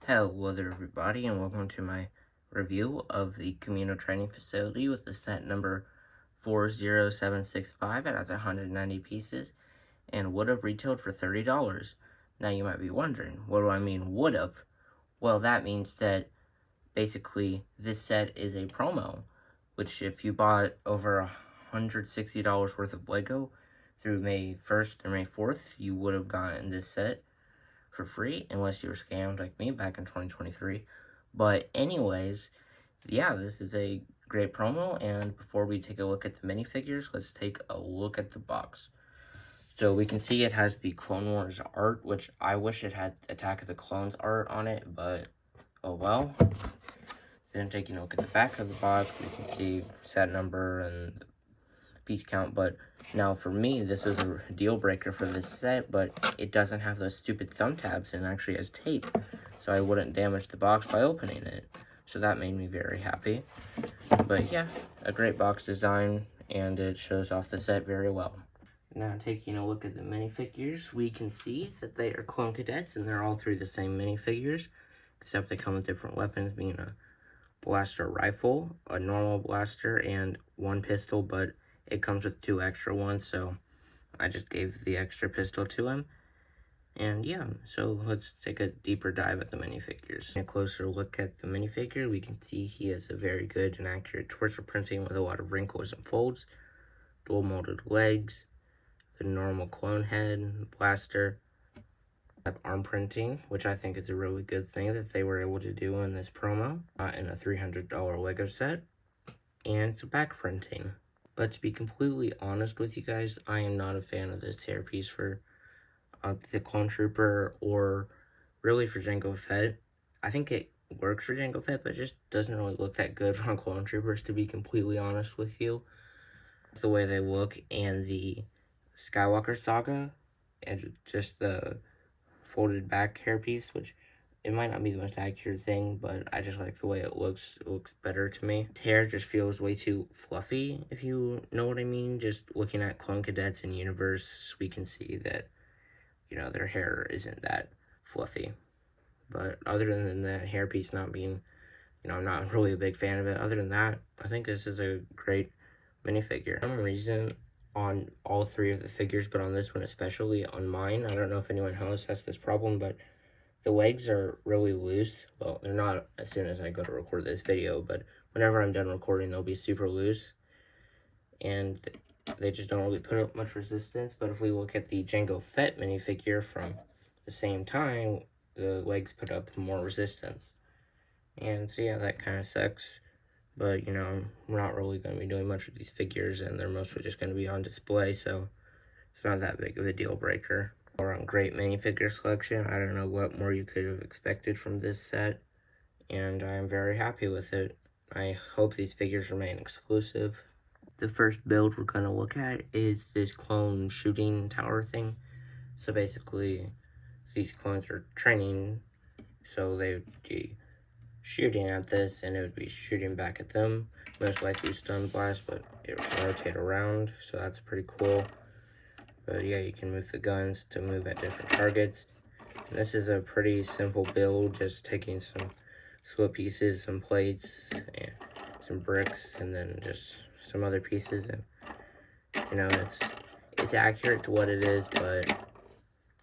Hello there everybody, and welcome to my review of the Kamino training facility with the set number 40765. It has 190 pieces and would have retailed for $30. Now you might be wondering, what do I mean would have? Well, that means that basically this set is a promo, which if you bought over $160 worth of Lego through May 1st or May 4th, you would have gotten this set for free, unless you were scammed like me back in 2023. But anyways, yeah, this is a great promo, and before we take a look at the minifigures, let's take a look at the box. So we can see it has the Clone Wars art, which I wish it had Attack of the Clones art on it, but oh well. Then taking a look at the back of the box, we can see set number and piece count, but now for me, this is a deal breaker for this set, but it doesn't have those stupid thumb tabs and actually has tape, so I wouldn't damage the box by opening it. So that made me very happy. But yeah, a great box design, and it shows off the set very well. Now taking a look at the minifigures, we can see that they are clone cadets, and they're all three the same minifigures, except they come with different weapons, being a blaster rifle, a normal blaster, and one pistol, but it comes with 2 extra ones, so I just gave the extra pistol to him. And yeah, so let's take a deeper dive at the minifigures. A closer look at the minifigure, we can see he has a very good and accurate torso printing with a lot of wrinkles and folds, dual molded legs, the normal clone head, blaster, have arm printing, which I think is a really good thing that they were able to do in this promo, in a $300 Lego set, and some back printing. But to be completely honest with you guys, I am not a fan of this hairpiece for the Clone Trooper, or really for Jango Fett. I think it works for Jango Fett, but it just doesn't really look that good on Clone Troopers, to be completely honest with you. The way they look and the Skywalker Saga, and just the folded back hairpiece, which it might not be the most accurate thing, but I just like the way it looks. It looks better to me. His hair just feels way too fluffy, if you know what I mean. Just looking at Clone Cadets in Universe, we can see that, you know, their hair isn't that fluffy. But other than that hairpiece not being, you know, I'm not really a big fan of it. Other than that, I think this is a great minifigure. For some reason, on all 3 of the figures, but on this one especially, on mine, I don't know if anyone else has this problem, but the legs are really loose. Well, they're not as soon as I go to record this video, but whenever I'm done recording, they'll be super loose. And they just don't really put up much resistance. But if we look at the Jango Fett minifigure from the same time, the legs put up more resistance. And so yeah, that kind of sucks. But, you know, we're not really going to be doing much with these figures, and they're mostly just going to be on display, so it's not that big of a deal breaker. Or on great minifigure selection. I don't know what more you could have expected from this set, and I'm very happy with it. I hope these figures remain exclusive. The first build we're going to look at is this clone shooting tower thing. So basically, these clones are training, so they would be shooting at this, and it would be shooting back at them. Most likely stun blast, but it would rotate around, so that's pretty cool. But yeah, you can move the guns to move at different targets. And this is a pretty simple build, just taking some split pieces, some plates, and some bricks, and then just some other pieces. And you know, it's accurate to what it is, but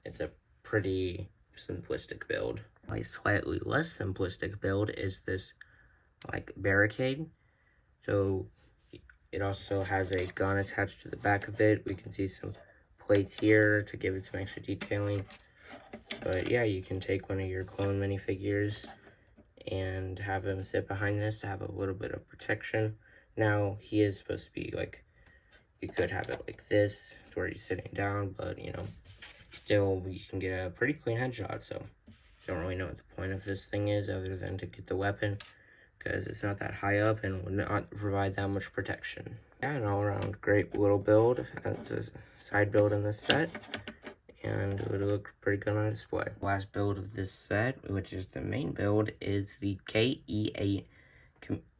it's a pretty simplistic build. A slightly less simplistic build is this like barricade. So it also has a gun attached to the back of it. We can see some plates here to give it some extra detailing. But yeah, you can take one of your clone minifigures and have him sit behind this to have a little bit of protection. Now, he is supposed to be like, you could have it like this, to where he's sitting down, but you know, still you can get a pretty clean headshot. So don't really know what the point of this thing is, other than to get the weapon, because it's not that high up and would not provide that much protection. Yeah, an all-around great little build. That's a side build in this set, and it would look pretty good on display. Last build of this set, which is the main build, is the KE8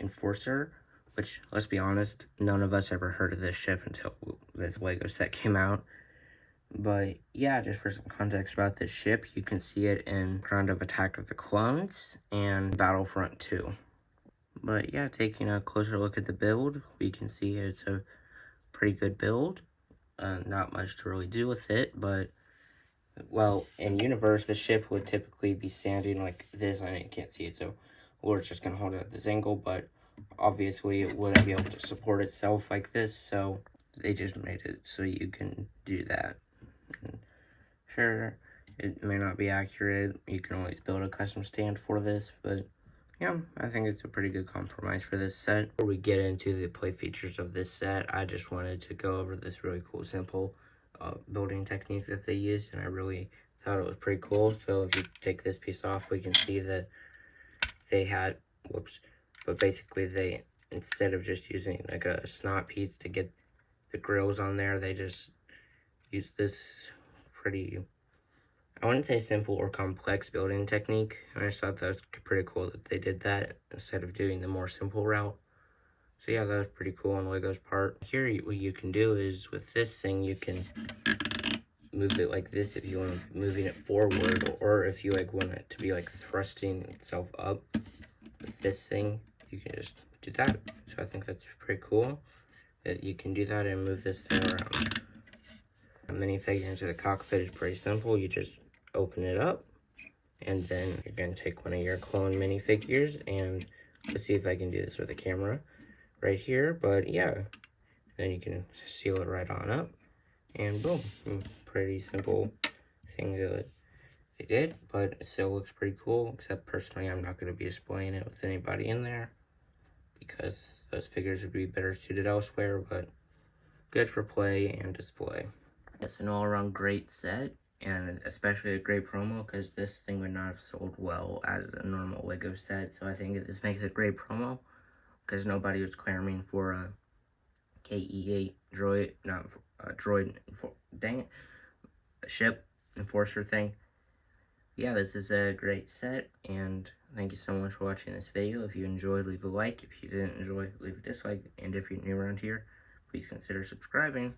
Enforcer, which, let's be honest, none of us ever heard of this ship until this Lego set came out. But yeah, just for some context about this ship, you can see it in Ground of Attack of the Clones and Battlefront 2. But yeah, taking a closer look at the build, we can see it's a pretty good build. Not much to really do with it, but well, in universe, the ship would typically be standing like this. I mean, you can't see it, so we're just gonna hold it at this angle, but obviously it wouldn't be able to support itself like this, so they just made it so you can do that. And sure, it may not be accurate. You can always build a custom stand for this, but yeah, I think it's a pretty good compromise for this set. Before we get into the play features of this set, I just wanted to go over this really cool, simple building technique that they used, and I really thought it was pretty cool. So if you take this piece off, we can see that they had, but basically they, instead of just using like a snot piece to get the grills on there, they just used this pretty, I wouldn't say simple or complex building technique, and I just thought that was pretty cool that they did that instead of doing the more simple route. So yeah, that was pretty cool on Lego's part. Here, what you can do is, with this thing, you can move it like this if you want to be moving it forward, or if you like want it to be like thrusting itself up. With this thing, you can just do that. So I think that's pretty cool that you can do that and move this thing around. A minifigure into the cockpit is pretty simple. You just open it up, and then you're going to take one of your clone minifigures, and let's see if I can do this with a camera right here, but yeah, then you can seal it right on up, and boom. Pretty simple thing that they did, but it still looks pretty cool, except personally I'm not going to be displaying it with anybody in there because those figures would be better suited elsewhere, but good for play and display. It's an all-around great set, and especially a great promo, because this thing would not have sold well as a normal Lego set, so I think this makes a great promo, because nobody was clamoring for a KE8 droid, not droid, dang it, a ship enforcer thing. Yeah, this is a great set, and thank you so much for watching this video. If you enjoyed, leave a like. If you didn't enjoy, leave a dislike. And if you're new around here, please consider subscribing.